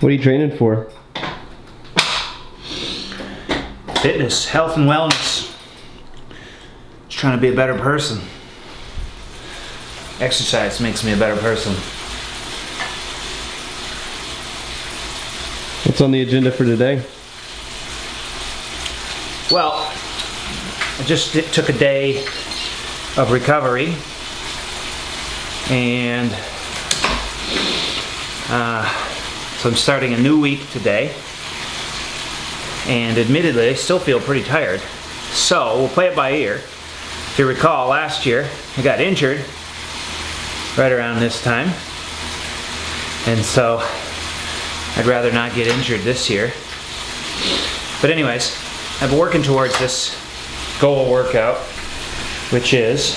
What are you training for? Fitness, health and wellness. Just trying to be a better person. Exercise makes me a better person. What's on the agenda for today? Well, I just took a day of recovery, and so I'm starting a new week today, and admittedly I still feel pretty tired, so we'll play it by ear. If you recall, last year I got injured right around this time, and so I'd rather not get injured this year. But anyways, I've been working towards this goal workout, which is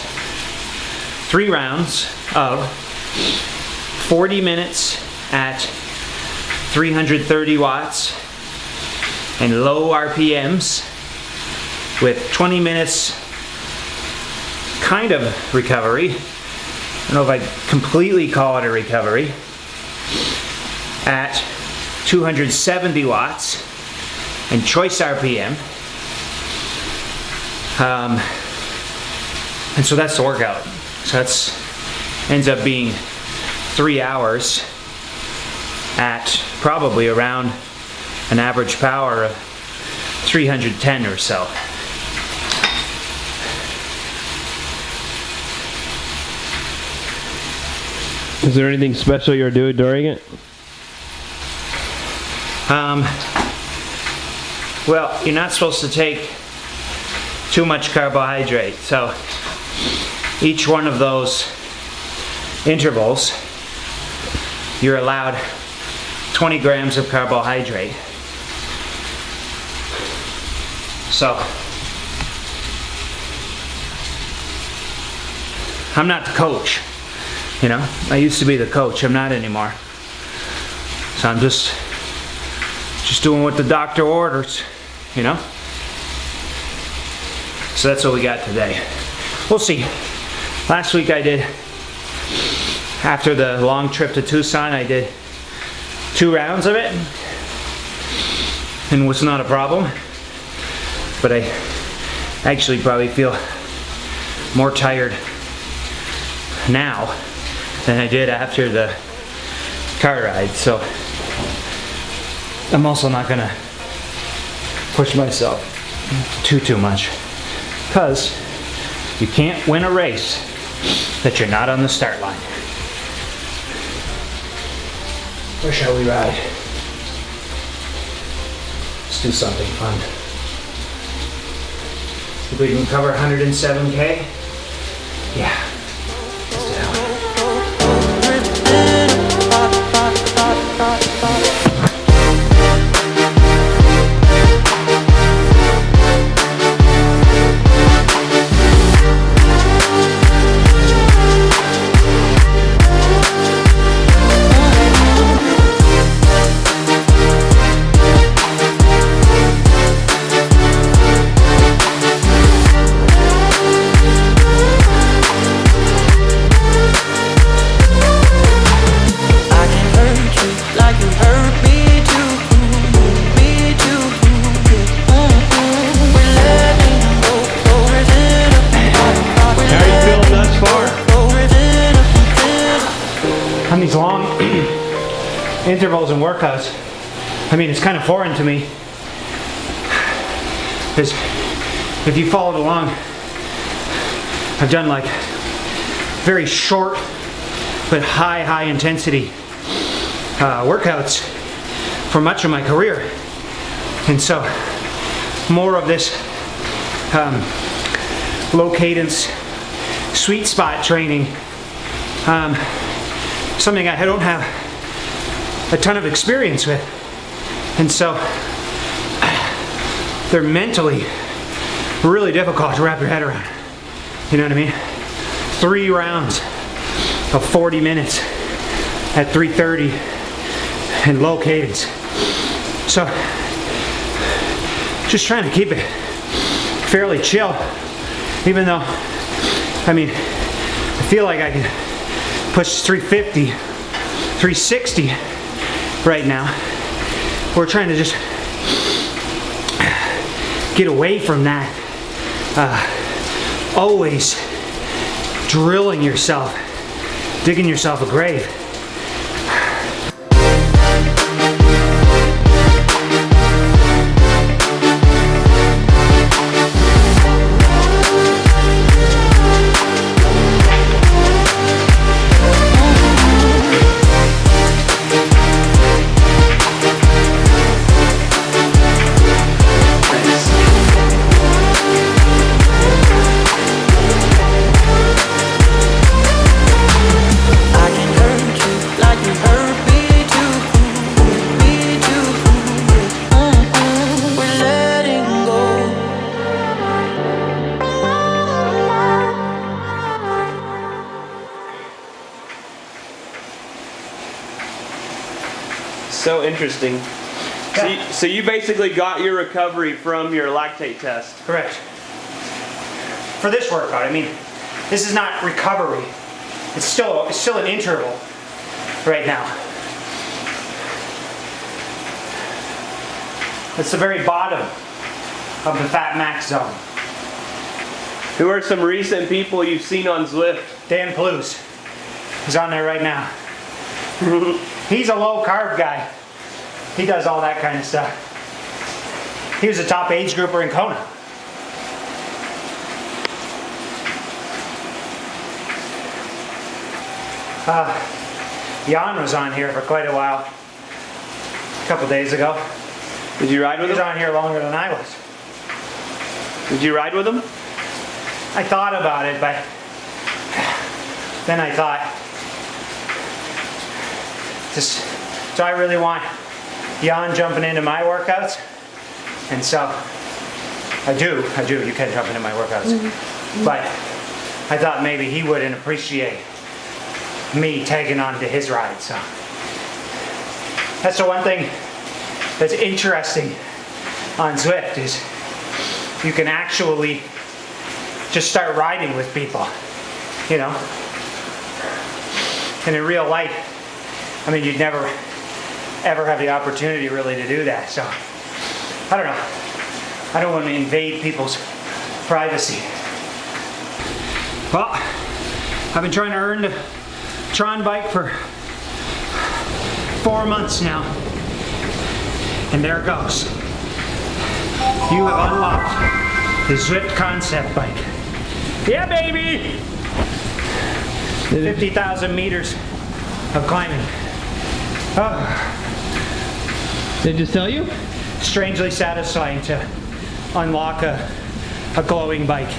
3 rounds of 40 minutes at 330 watts and low RPMs with 20 minutes kind of recovery. I don't know if I'd completely call it a recovery, at 270 watts and choice RPM. And so that's the workout. So that's ends up being 3 hours at probably around an average power of 310 or so. Is there anything special you're doing during it? Well, you're not supposed to take too much carbohydrate, so each one of those intervals you're allowed 20 grams of carbohydrate. So I'm not the coach, you know. I used to be the coach, I'm not anymore. So I'm just doing what the doctor orders, you know. So that's what we got today. We'll see. Last week I did, after the long trip to Tucson, I did 2 rounds of it, and it was not a problem. But I actually probably feel more tired now than I did after the car ride. So I'm also not gonna push myself too much, because you can't win a race that you're not on the start line. Where shall we ride? Let's do something fun. Think we can cover 107K? Yeah. Let's do that. On these long intervals and workouts, I mean, it's kind of foreign to me, because if you followed along, I've done like very short but high intensity workouts for much of my career, and so more of this low cadence sweet spot training, something I don't have a ton of experience with, and so they're mentally really difficult to wrap your head around. You know what I mean? 3 rounds of 40 minutes at 330 and low cadence. So just trying to keep it fairly chill, even though I mean, I feel like I can push 350, 360 right now. We're trying to just get away from that. Always drilling yourself, digging yourself a grave. So interesting. So you basically got your recovery from your lactate test. Correct. For this workout, I mean, this is not recovery. It's still an interval right now. It's the very bottom of the fat max zone. Who are some recent people you've seen on Zwift? Dan Plews is on there right now. He's a low carb guy. He does all that kind of stuff. He was a top age grouper in Kona. Jan was on here for quite a while, a couple days ago. Did you ride with him? He was on here longer than I was. Did you ride with him? I thought about it, but then I thought, do I really want Jan jumping into my workouts? And so, I do, you can jump into my workouts. But I thought maybe he wouldn't appreciate me tagging on to his ride, so. That's the one thing that's interesting on Zwift is you can actually just start riding with people, you know? And in real life, I mean, you'd never ever have the opportunity really to do that, so I don't know. I don't want to invade people's privacy. Well, I've been trying to earn the Tron bike for 4 months now, and there it goes. You have unlocked the Zwift concept bike. Yeah, baby! 50,000 meters of climbing. Oh. Did they just tell you? Strangely satisfying to unlock a glowing bike.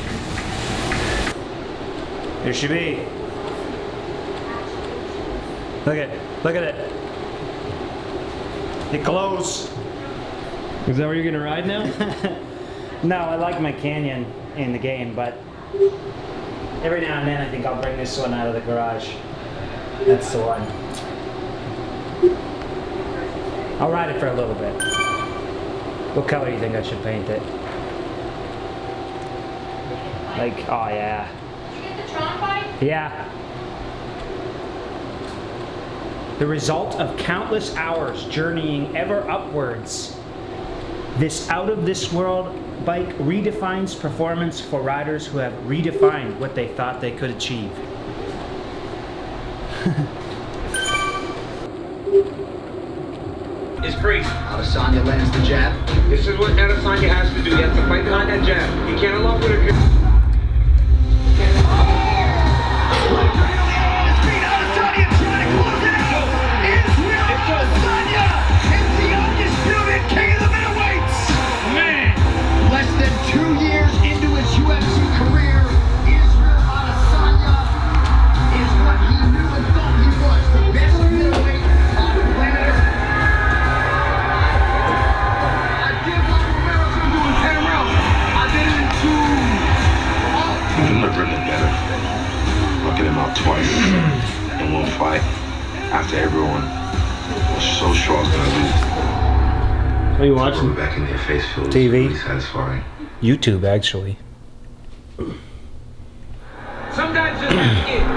There she be. Look at it. It glows. Is that where you're gonna ride now? No, I like my Canyon in the game, but every now and then I think I'll bring this one out of the garage. That's the one. I'll ride it for a little bit. What color do you think I should paint it? Like, oh yeah. Did you get the Tron bike? Yeah. The result of countless hours journeying ever upwards. This out-of-this-world bike redefines performance for riders who have redefined what they thought they could achieve. Is crazy. Adesanya lands the jab. This is what Adesanya has to do. He has to fight behind that jab. He can't allow for the... Less than 2 years into his UFC career, Israel Adesanya is what he knew and thought he was, the best middleweight on planet Earth. I did what Romero's gonna do in 10 rounds. I did it in 2. You can look really better. Looking him out twice in one fight after everyone was so sure I was gonna lose. What are you watching? Back in their face feels TV. really satisfying. YouTube, actually. Some guys just have skin.